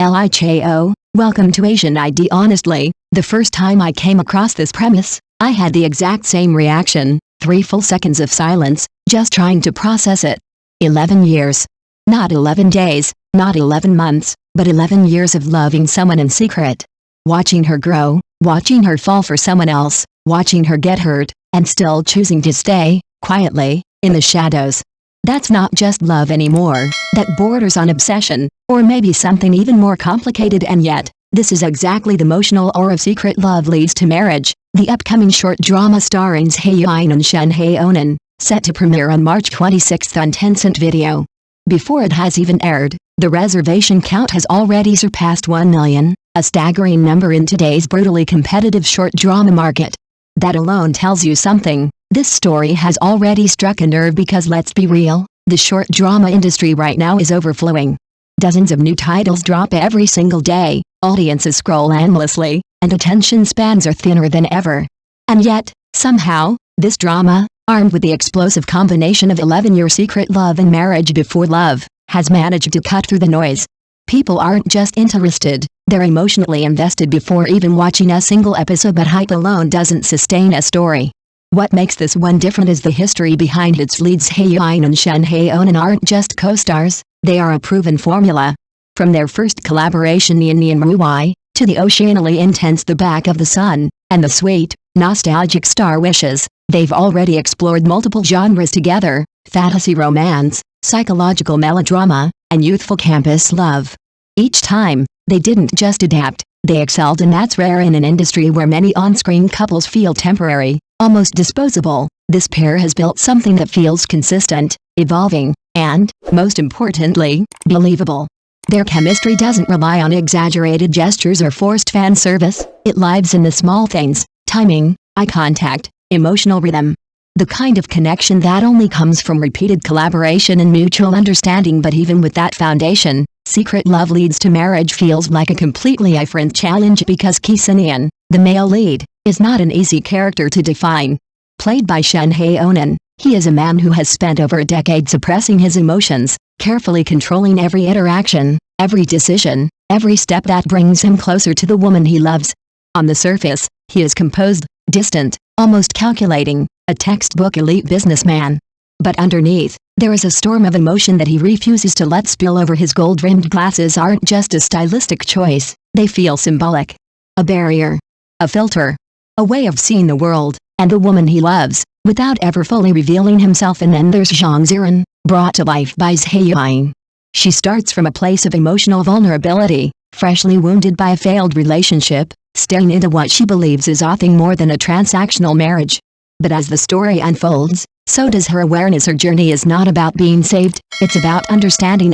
Licho, welcome to Asian ID. Honestly, the first time I came across this premise, I had the exact same reaction, 3 full seconds of silence, just trying to process it. 11 years. Not 11 days, not 11 months, but 11 years of loving someone in secret. Watching her grow, watching her fall for someone else, watching her get hurt, and still choosing to stay, quietly, in the shadows. That's not just love anymore, that borders on obsession, or maybe something even more complicated. And yet, this is exactly the emotional aura of Secret Love Leads to Marriage, the upcoming short drama starring Yiying and Shen Haonan, set to premiere on March 26 on Tencent Video. Before it has even aired, the reservation count has already surpassed 1 million, a staggering number in today's brutally competitive short drama market. That alone tells you something. This story has already struck a nerve because let's be real, the short drama industry right now is overflowing. Dozens of new titles drop every single day, audiences scroll endlessly, and attention spans are thinner than ever. And yet, somehow, this drama, armed with the explosive combination of 11-year secret love and marriage before love, has managed to cut through the noise. People aren't just interested, they're emotionally invested before even watching a single episode. But hype alone doesn't sustain a story. What makes this one different is the history behind its leads. Hae-in and Shen Haonan aren't just co-stars, they are a proven formula. From their first collaboration Yiying to the oceanally intense The Back of the Sun, and the sweet, nostalgic Star Wishes, they've already explored multiple genres together: fantasy romance, psychological melodrama, and youthful campus love. Each time, they didn't just adapt, they excelled, and that's rare in an industry where many on-screen couples feel temporary, almost disposable. This pair has built something that feels consistent, evolving, and, most importantly, believable. Their chemistry doesn't rely on exaggerated gestures or forced fan service, it lives in the small things: timing, eye contact, emotional rhythm. The kind of connection that only comes from repeated collaboration and mutual understanding. But even with that foundation, Secret Love Leads to Marriage feels like a completely different challenge because Hae-in, the male lead, is not an easy character to define. Played by Shen Haonan, he is a man who has spent over a decade suppressing his emotions, carefully controlling every interaction, every decision, every step that brings him closer to the woman he loves. On the surface, he is composed, distant, almost calculating, a textbook elite businessman. But underneath, there is a storm of emotion that he refuses to let spill over. His gold-rimmed glasses aren't just a stylistic choice, they feel symbolic. A barrier. A filter. A way of seeing the world, and the woman he loves, without ever fully revealing himself. And then there's Zhai, brought to life by Zhai. She starts from a place of emotional vulnerability, freshly wounded by a failed relationship, staring into what she believes is nothing more than a transactional marriage. But as the story unfolds, so does her awareness. Her journey is not about being saved, it's about understanding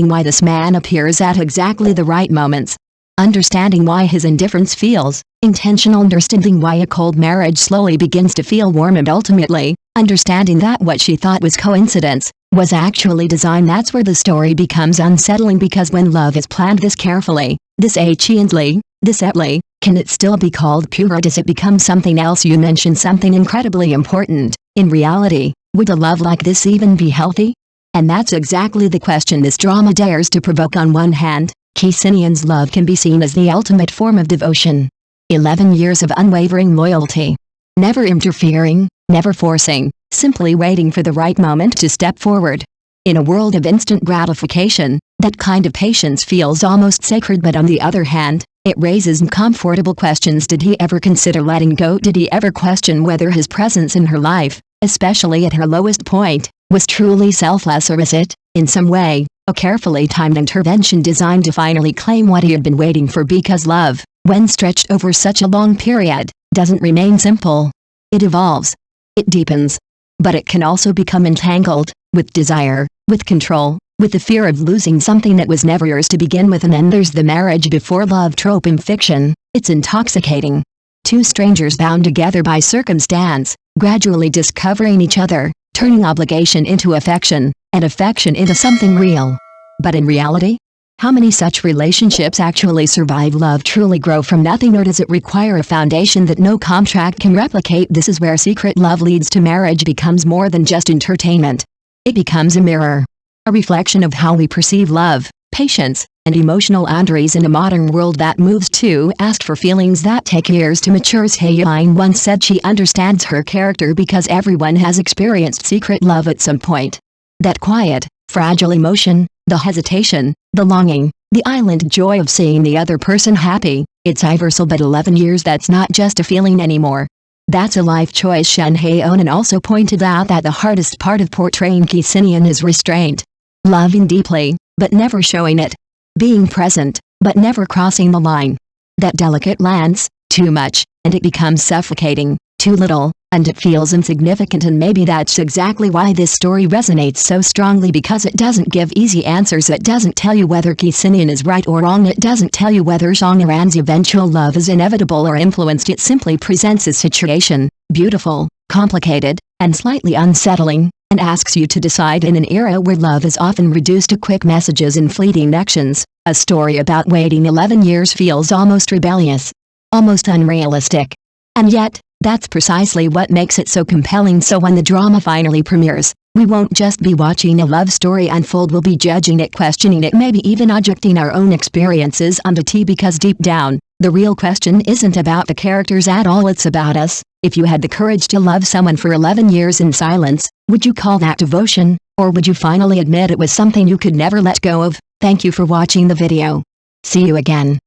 why this man appears at exactly the right moments. Understanding why his indifference feels intentional, understanding why a cold marriage slowly begins to feel warm, and ultimately, understanding that what she thought was coincidence was actually design. That's where the story becomes unsettling, because when love is planned this carefully, this patiently, this etly, can it still be called pure, or does it become something else? You mentioned something incredibly important. In reality, would a love like this even be healthy? And that's exactly the question this drama dares to provoke. On one hand, Hae-in's love can be seen as the ultimate form of devotion. 11 years of unwavering loyalty. Never interfering, never forcing, simply waiting for the right moment to step forward. In a world of instant gratification, that kind of patience feels almost sacred. But on the other hand, it raises uncomfortable questions. Did he ever consider letting go? Did he ever question whether his presence in her life, especially at her lowest point, was truly selfless? Or is it, in some way, a carefully timed intervention designed to finally claim what he had been waiting for? Because love, when stretched over such a long period, doesn't remain simple. It evolves. It deepens. But it can also become entangled with desire, with control, with the fear of losing something that was never yours to begin with. And then there's the marriage before love trope in fiction. It's intoxicating. Two strangers bound together by circumstance, gradually discovering each other, turning obligation into affection, and affection into something real. But in reality, how many such relationships actually survive? Love truly grow from nothing, or does it require a foundation that no contract can replicate? This is where Secret Love Leads to Marriage becomes more than just entertainment. It becomes a mirror. A reflection of how we perceive love, patience, and emotional boundaries in a modern world that moves too fast for feelings that take years to mature. Hae-in once said she understands her character because everyone has experienced secret love at some point. That quiet, fragile emotion, the hesitation, the longing, the island joy of seeing the other person happy, it's universal, but 11 years, that's not just a feeling anymore. That's a life choice. Shen Haonan also pointed out that the hardest part of portraying Yiying is restraint. Loving deeply, but never showing it. Being present, but never crossing the line. That delicate lands, too much, and it becomes suffocating, too little, and it feels insignificant. And maybe that's exactly why this story resonates so strongly, because it doesn't give easy answers. It doesn't tell you whether Yiying is right or wrong. It doesn't tell you whether Haonan's eventual love is inevitable or influenced. It simply presents a situation, beautiful, complicated, and slightly unsettling, and asks you to decide. In an era where love is often reduced to quick messages and fleeting actions, a story about waiting 11 years feels almost rebellious, almost unrealistic. And yet, that's precisely what makes it so compelling. So when the drama finally premieres, we won't just be watching a love story unfold, we'll be judging it, questioning it, maybe even projecting our own experiences onto it, because deep down, the real question isn't about the characters at all, it's about us. If you had the courage to love someone for 11 years in silence, would you call that devotion, or would you finally admit it was something you could never let go of? Thank you for watching the video. See you again.